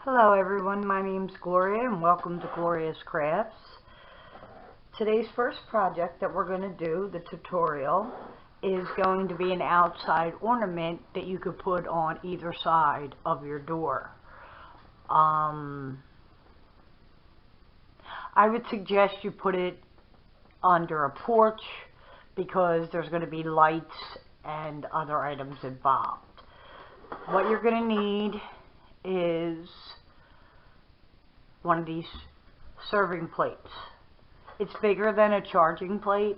Hello everyone, my name's Gloria and welcome to Gloria's Crafts. Today's first project that we're going to do, the tutorial, is going to be an outside ornament that you could put on either side of your door. I would suggest you put it under a porch because there's going to be lights and other items involved. What you're going to need is one of these serving plates. It's bigger than a charging plate.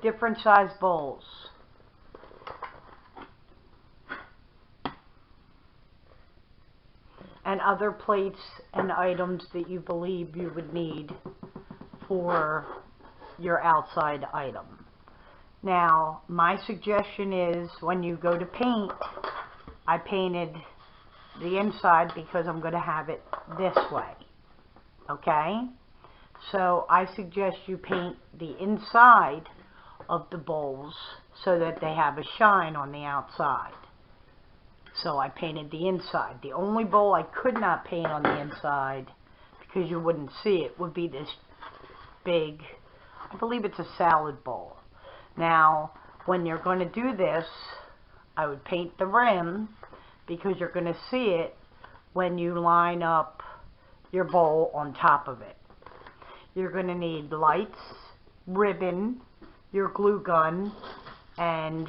Different size bowls. And other plates and items that you believe you would need for your outside item. Now, my suggestion is when you go to paint, I painted the inside because I'm going to have it this way. Okay? So I suggest you paint the inside of the bowls so that they have a shine on the outside. So I painted the inside. The only bowl I could not paint on the inside, because you wouldn't see it, would be this big, I believe it's a salad bowl. Now, when you're going to do this, I would paint the rim because you're going to see it when you line up your bowl on top of it. You're going to need lights, ribbon, your glue gun, and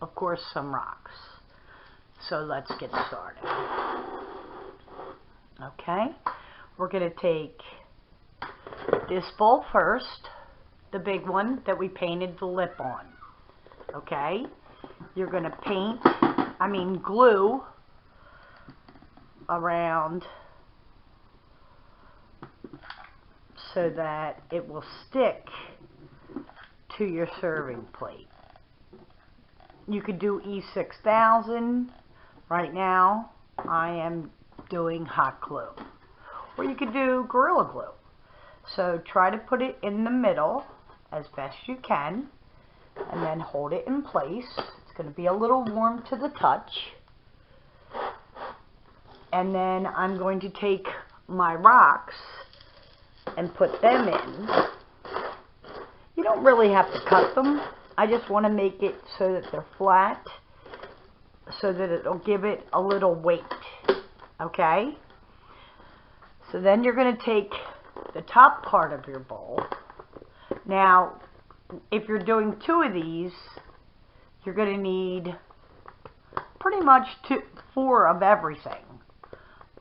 of course some rocks. So let's get started. Okay, we're going to take this bowl first, the big one that we painted the lip on. Okay, you're going to glue around so that it will stick to your serving plate. You could do E6000. Right now I am doing hot glue, or you could do Gorilla Glue. So try to put it in the middle as best you can, and then hold it in place. It's going to be a little warm to the touch. And then I'm going to take my rocks and put them in. You don't really have to cut them. I just want to make it so that they're flat, so that it'll give it a little weight. Okay? So then you're going to take the top part of your bowl. Now, if you're doing two of these, you're going to need pretty much 4 of everything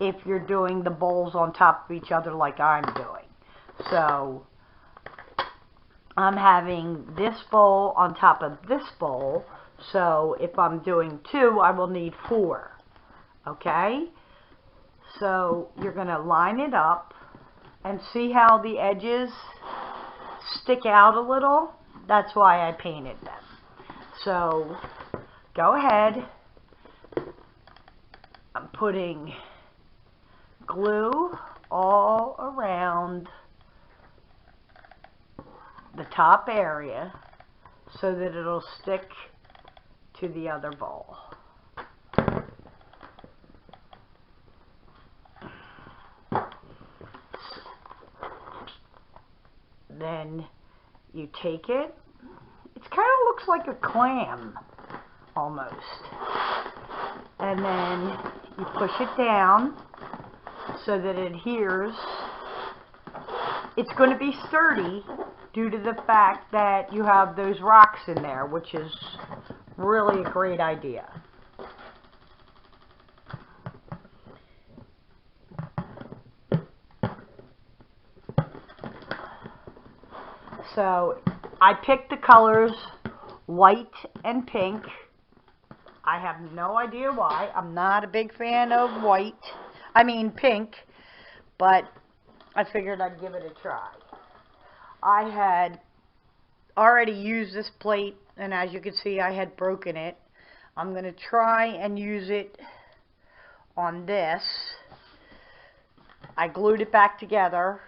if you're doing the bowls on top of each other like I'm doing. So I'm having this bowl on top of this bowl, so if I'm doing 2, I will need 4. Okay? So you're going to line it up and see how the edges stick out a little. That's why I painted them. So go ahead. I'm putting glue all around the top area so that it'll stick to the other bowl. Then you take it. It kind of looks like a clam almost. And then you push it down so that it adheres. It's going to be sturdy due to the fact that you have those rocks in there, which is really a great idea. So I picked the colors white and pink. I have no idea why. I'm not a big fan of pink, but I figured I'd give it a try. I had already used this plate, and as you can see, I had broken it. I'm going to try and use it on this. I glued it back together.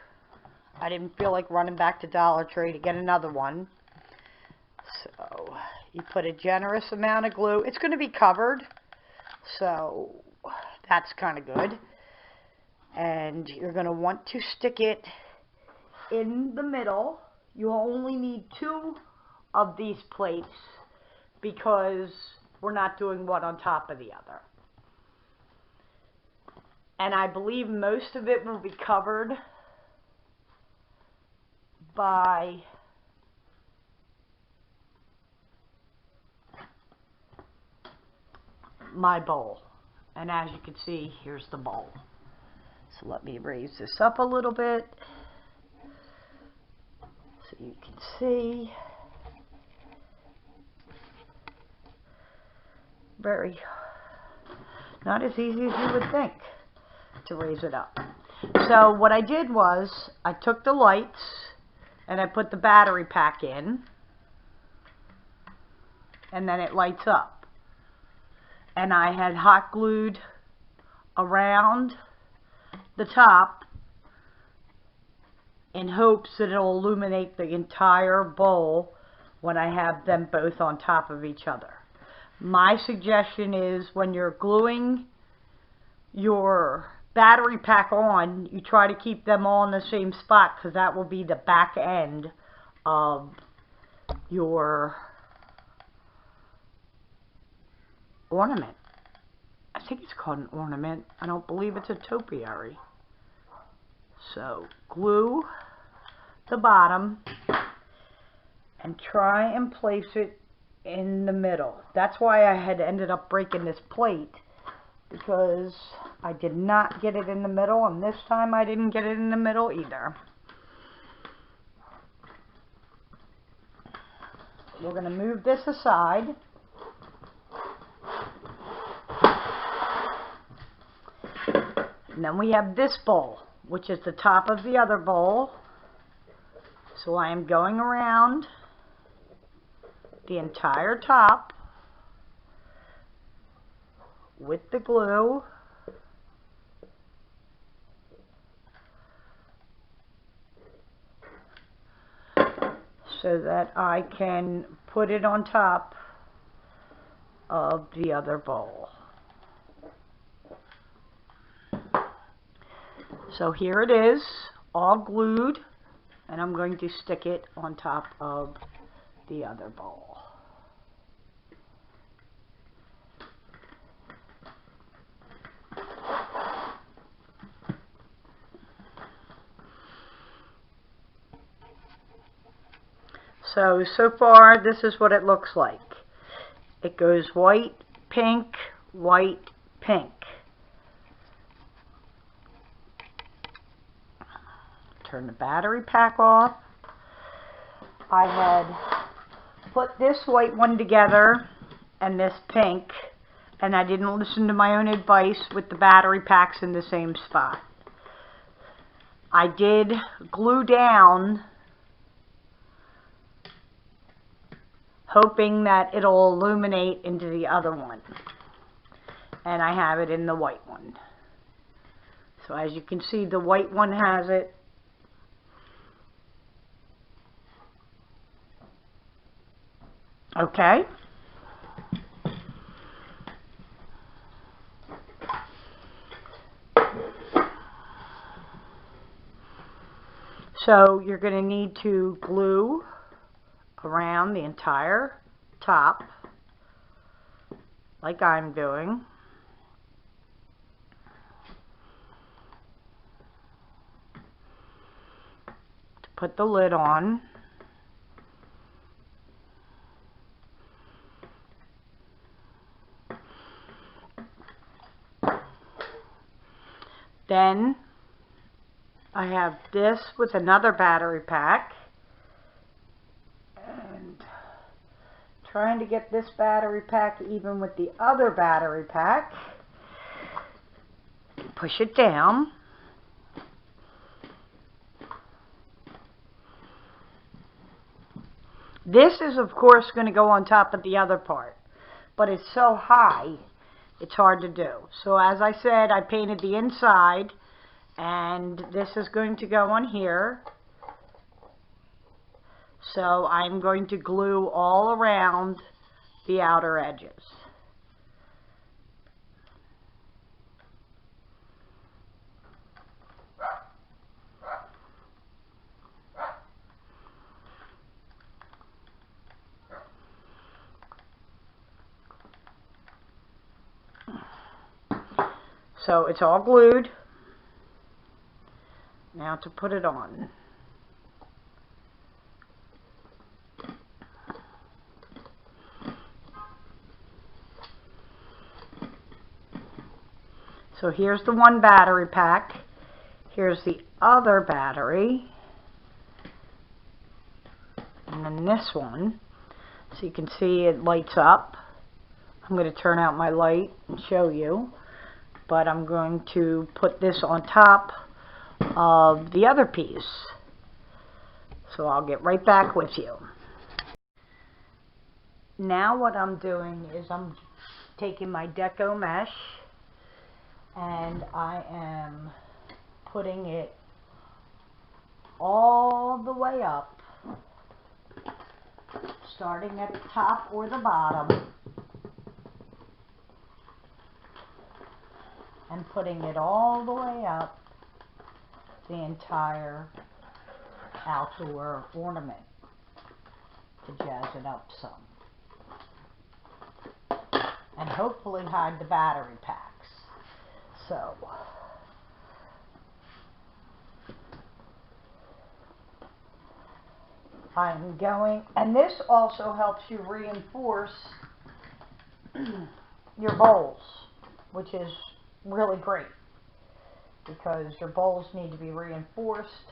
I didn't feel like running back to Dollar Tree to get another one. So you put a generous amount of glue. It's going to be covered, So that's kind of good. And you're going to want to stick it in the middle. You only need 2 of these plates because we're not doing one on top of the other. And I believe most of it will be covered by my bowl. And as you can see, here's the bowl. So let me raise this up a little bit so you can see. Very, not as easy as you would think to raise it up. So what I did was I took the lights and I put the battery pack in, and then it lights up. And I had hot glued around the top in hopes that it'll illuminate the entire bowl when I have them both on top of each other. My suggestion is when you're gluing your battery pack on, you try to keep them all in the same spot, because that will be the back end of your ornament. I think it's called an ornament. I don't believe it's a topiary. So glue the bottom and try and place it in the middle. That's why I had ended up breaking this plate, because I did not get it in the middle, and this time I didn't get it in the middle either. We're going to move this aside. And then we have this bowl, which is the top of the other bowl. So I am going around the entire top with the glue. So that I can put it on top of the other bowl. So here it is, all glued, and I'm going to stick it on top of the other bowl. So far, this is what it looks like. It goes white, pink, white, pink. Turn the battery pack off. I had put this white one together and this pink, and I didn't listen to my own advice with the battery packs in the same spot. I did glue down, hoping that it'll illuminate into the other one, and I have it in the white one. So as you can see, the white one has it. Okay. So you're going to need to glue around the entire top, like I'm doing. To put the lid on. Then I have this with another battery pack, and trying to get this battery pack even with the other battery pack. Push it down. This is of course going to go on top of the other part, but it's so high it's hard to do. So as I said, I painted the inside, and this is going to go on here. So I'm going to glue all around the outer edges. So it's all glued. Now to put it on. So here's the one battery pack. Here's the other battery. And then this one. So you can see it lights up. I'm going to turn out my light and show you. But I'm going to put this on top of the other piece. So I'll get right back with you. Now what I'm doing is I'm taking my deco mesh and I am putting it all the way up, starting at the top or the bottom, and putting it all the way up the entire outdoor ornament to jazz it up some. And hopefully hide the battery packs. So, I'm going, and this also helps you reinforce your bowls, which is really great because your bowls need to be reinforced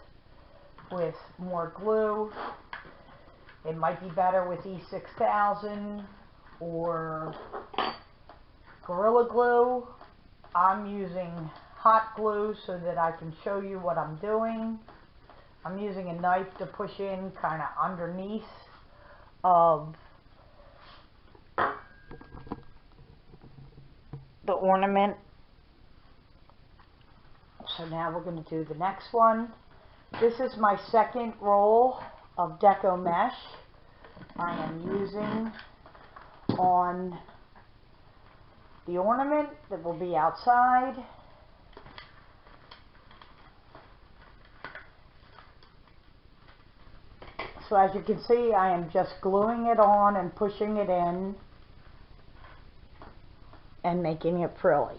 with more glue. It might be better with E6000 or Gorilla Glue. I'm using hot glue so that I can show you what I'm doing. I'm using a knife to push in kind of underneath of the ornament. So now we're going to do the next one. This is my second roll of deco mesh I am using on the ornament that will be outside. So as you can see, I am just gluing it on and pushing it in and making it frilly.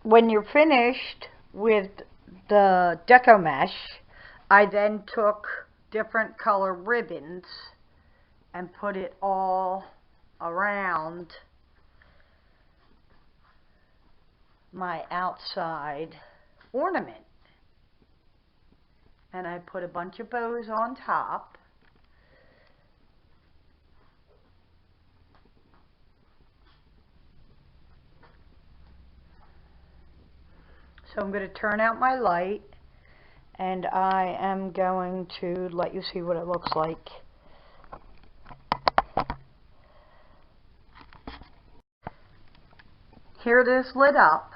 When you're finished with the deco mesh, I then took different color ribbons and put it all around my outside ornament. And I put a bunch of bows on top. So I'm going to turn out my light and I am going to let you see what it looks like. Here it is lit up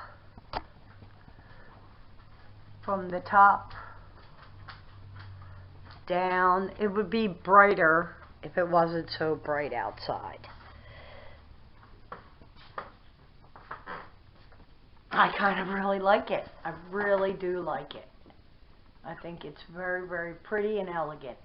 from the top down. It would be brighter if it wasn't so bright outside. I kind of really like it. I really do like it. I think it's very, very pretty and elegant.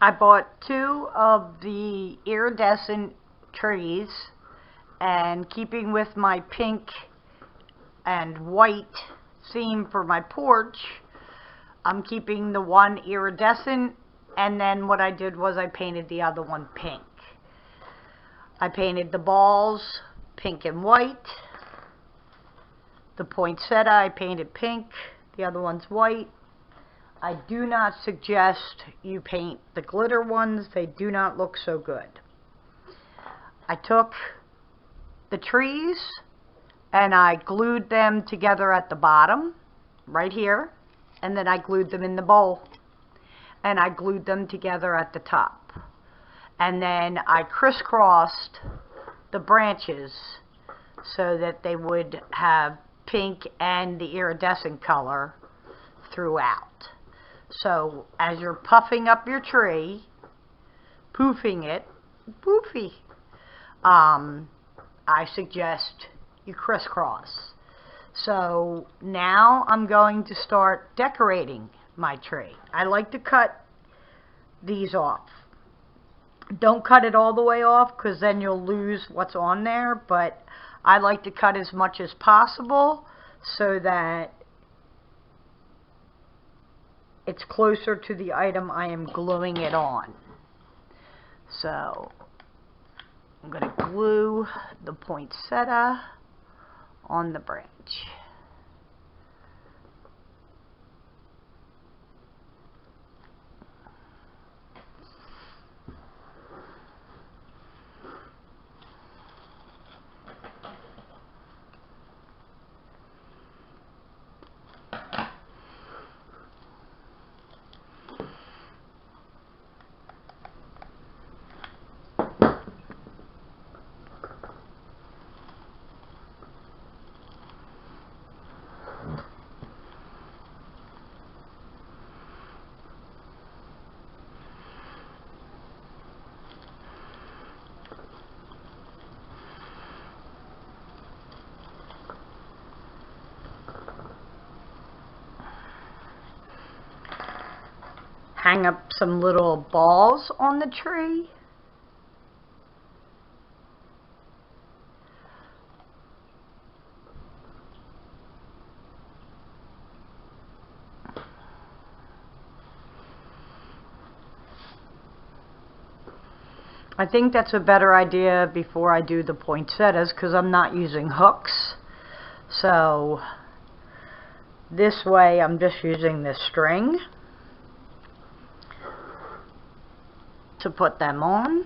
I bought 2 of the iridescent trees, and keeping with my pink and white theme for my porch, I'm keeping the one iridescent, and then what I did was I painted the other one pink. I painted the balls pink and white. The poinsettia I painted pink, the other one's white. I do not suggest you paint the glitter ones. They do not look so good. I took the trees and I glued them together at the bottom, right here, and then I glued them in the bowl. And I glued them together at the top. And then I crisscrossed the branches so that they would have pink and the iridescent color throughout. So as you're puffing up your tree, poofing it, poofy, I suggest you crisscross. So now I'm going to start decorating my tree. I like to cut these off. Don't cut it all the way off because then you'll lose what's on there, but I like to cut as much as possible so that it's closer to the item I am gluing it on. So I'm going to glue the poinsettia on the branch. Hang up some little balls on the tree. I think that's a better idea before I do the poinsettias because I'm not using hooks. So this way I'm just using the string to put them on.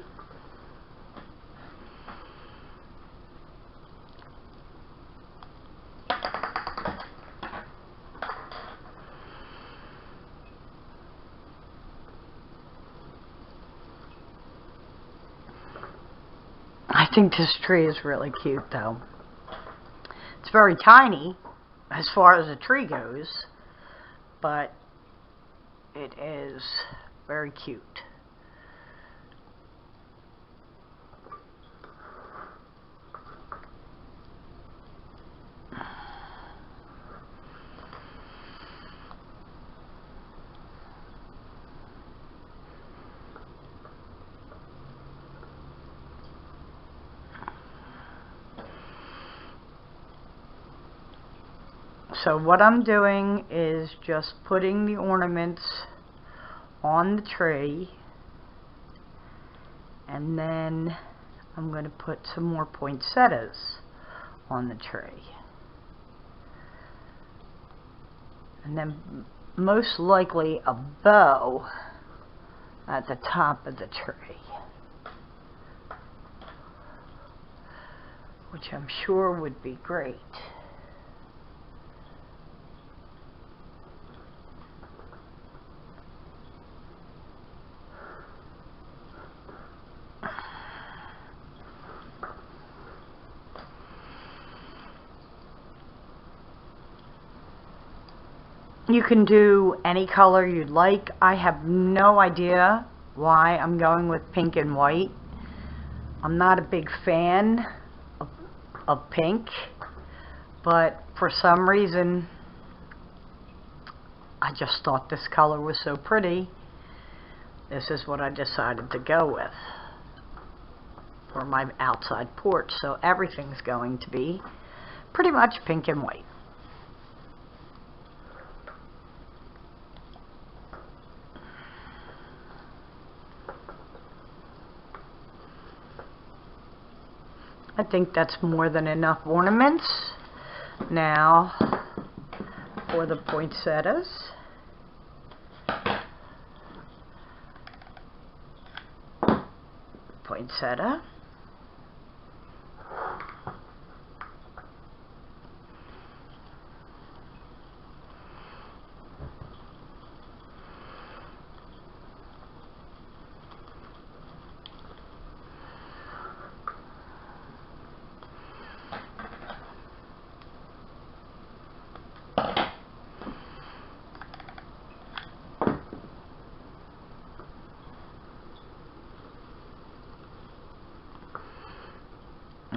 I think this tree is really cute though. It's very tiny as far as the tree goes, but it is very cute. So what I'm doing is just putting the ornaments on the tree, and then I'm going to put some more poinsettias on the tree. And then most likely a bow at the top of the tree, which I'm sure would be great. You can do any color you'd like. I have no idea why I'm going with pink and white. I'm not a big fan of pink, but for some reason I just thought this color was so pretty. This is what I decided to go with for my outside porch. So everything's going to be pretty much pink and white. I think that's more than enough ornaments. Now for the poinsettias. Poinsettia.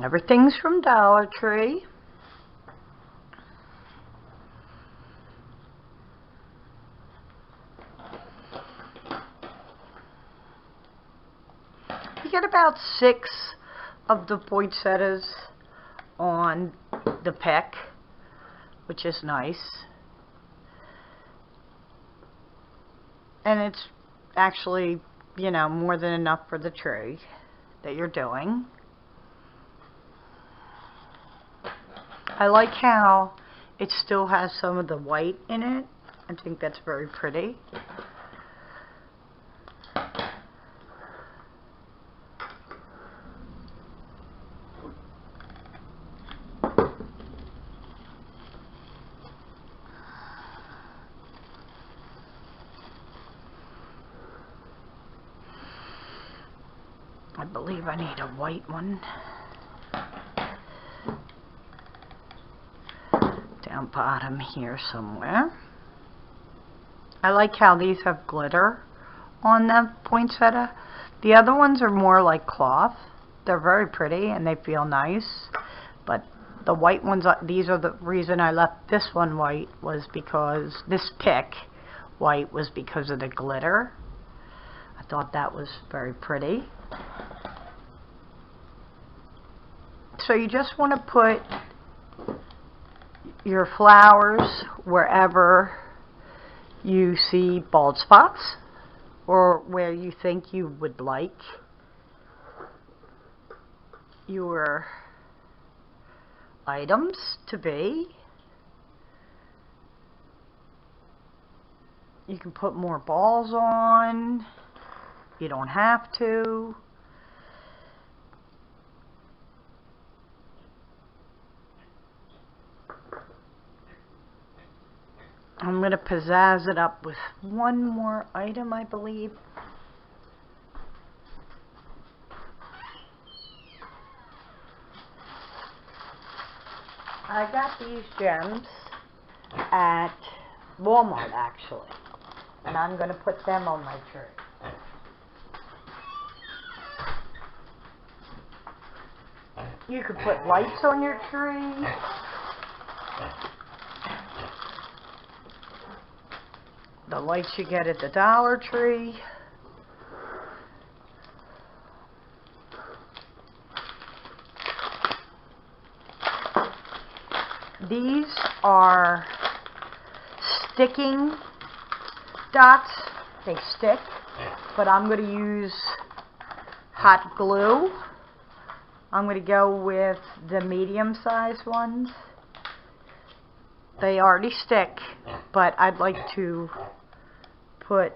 Everything's from Dollar Tree. get about 6 of the poinsettias on the pick, which is nice. And it's actually, you know, more than enough for the tree that you're doing. I like how it still has some of the white in it. I think that's very pretty. I believe I need a white one. Down bottom here somewhere. I like how these have glitter on the poinsettia. The other ones are more like cloth. They're very pretty and they feel nice. But the white ones, these are the reason I left this one white, was because this pick white was because of the glitter. I thought that was very pretty. So you just want to put your flowers wherever you see bald spots or where you think you would like your items to be. You can put more balls on. You don't have to. I'm going to pizzazz it up with one more item, I believe. I got these gems at Walmart, actually. And I'm going to put them on my tree. You could put lights on your tree. The lights you get at the Dollar Tree. These are sticking dots. They stick, but I'm going to use hot glue. I'm going to go with the medium-sized ones. They already stick, but I'd like to put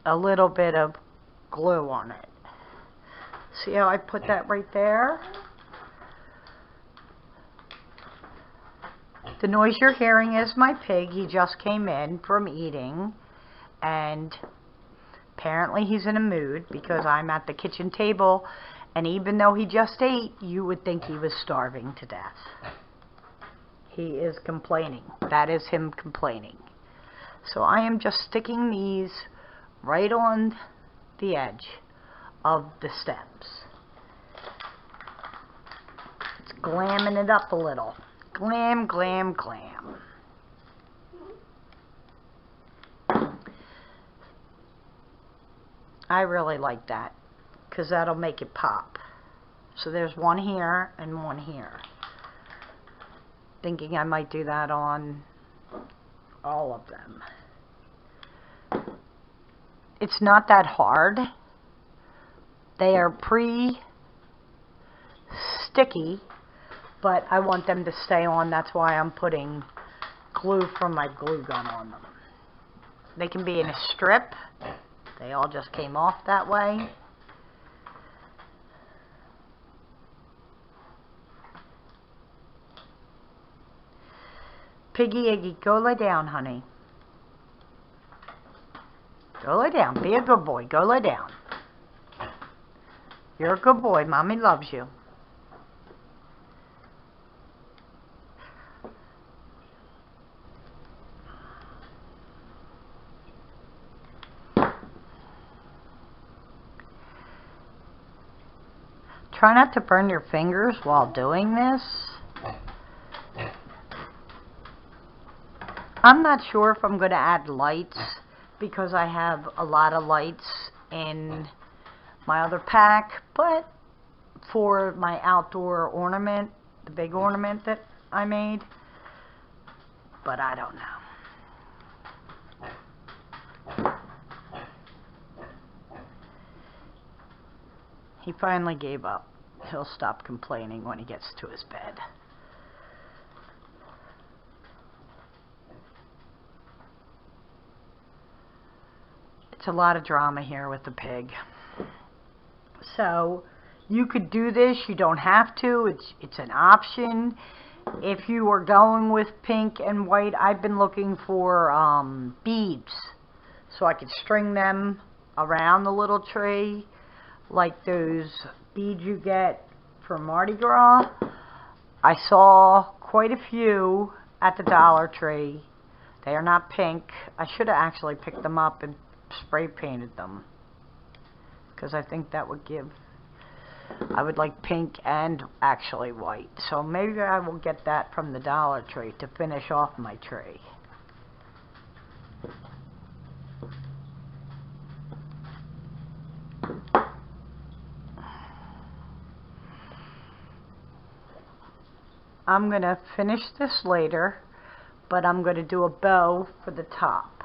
a little bit of glue on it. See how I put that right there? The noise you're hearing is my pig. He just came in from eating, and apparently he's in a mood because I'm at the kitchen table, and even though he just ate, you would think he was starving to death. He is complaining. That is him complaining. So I am just sticking these right on the edge of the stems. It's glamming it up a little. Glam, glam, glam. I really like that because that'll make it pop. So there's one here and one here. Thinking I might do that on all of them. It's not that hard. They are pre-sticky, but I want them to stay on. That's why I'm putting glue from my glue gun on them. They can be in a strip. They all just came off that way. Piggy Iggy, go lay down, honey. Go lay down. Be a good boy. Go lay down. You're a good boy. Mommy loves you. Try not to burn your fingers while doing this. I'm not sure if I'm going to add lights because I have a lot of lights in my other pack, but for my outdoor ornament, the big ornament that I made, but I don't know. He finally gave up. He'll stop complaining when he gets to his bed. It's a lot of drama here with the pig. So you could do this, you don't have to, it's an option. If you are going with pink and white, I've been looking for beads so I could string them around the little tree, like those beads you get for Mardi Gras. I saw quite a few at the Dollar Tree. They are not pink. I should have actually picked them up and spray painted them, because I think that would give, I would like pink and actually white. So maybe I will get that from the Dollar Tree to finish off my tree. I'm going to finish this later, but I'm going to do a bow for the top.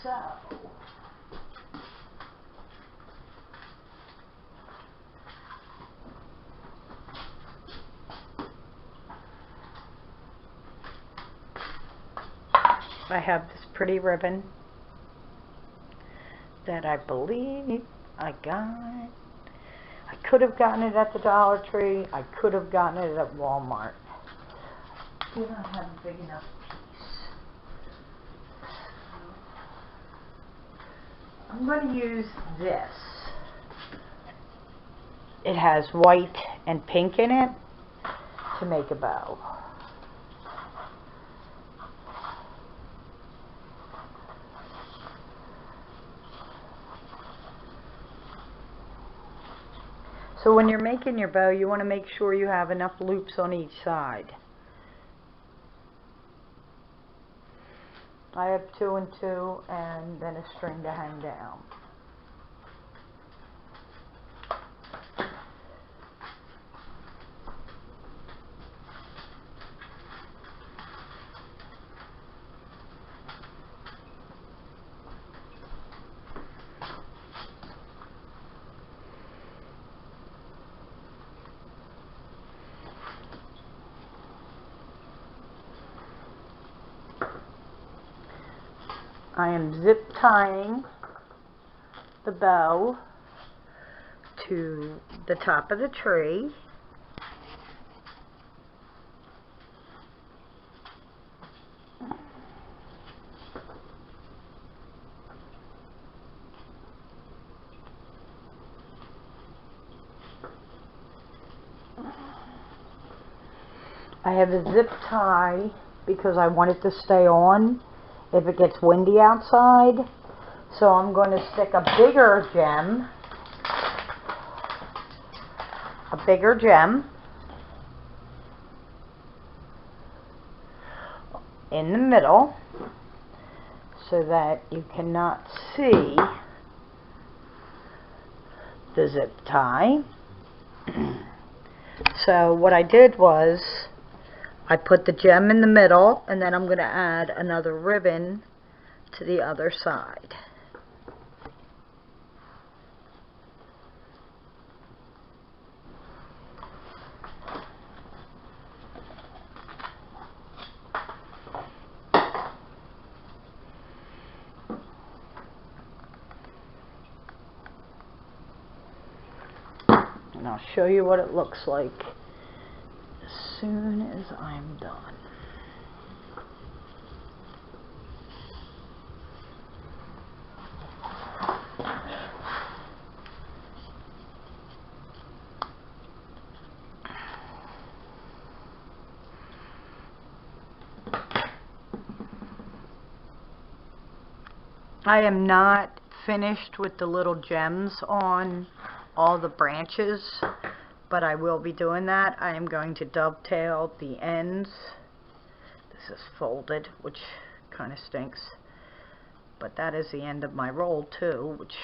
So I have this pretty ribbon that I believe I got. I could have gotten it at the Dollar Tree. I could have gotten it at Walmart. I do not have a big enough piece. I'm going to use this. It has white and pink in it to make a bow. So when you're making your bow, you want to make sure you have enough loops on each side. I have 2 and 2, and then a string to hang down. I am zip tying the bow to the top of the tree. I have a zip tie because I want it to stay on if it gets windy outside. So I'm going to stick a bigger gem in the middle so that you cannot see the zip tie. So what I did was I put the gem in the middle, and then I'm going to add another ribbon to the other side. And I'll show you what it looks like as soon as I'm done. I am not finished with the little gems on all the branches, but I will be doing that. I am going to dovetail the ends. This is folded, which kind of stinks. But that is the end of my roll too, which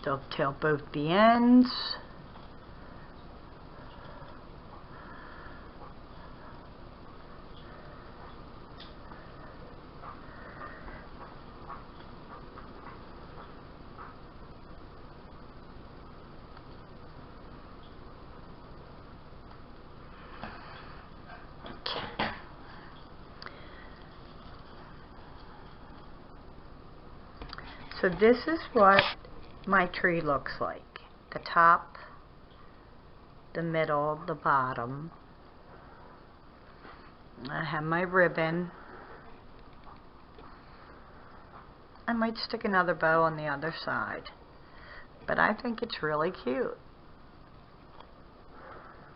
dovetail both the ends. So this is what my tree looks like. The top, the middle, the bottom. I have my ribbon. I might stick another bow on the other side, but I think it's really cute.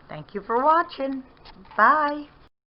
Thank you for watching. Bye.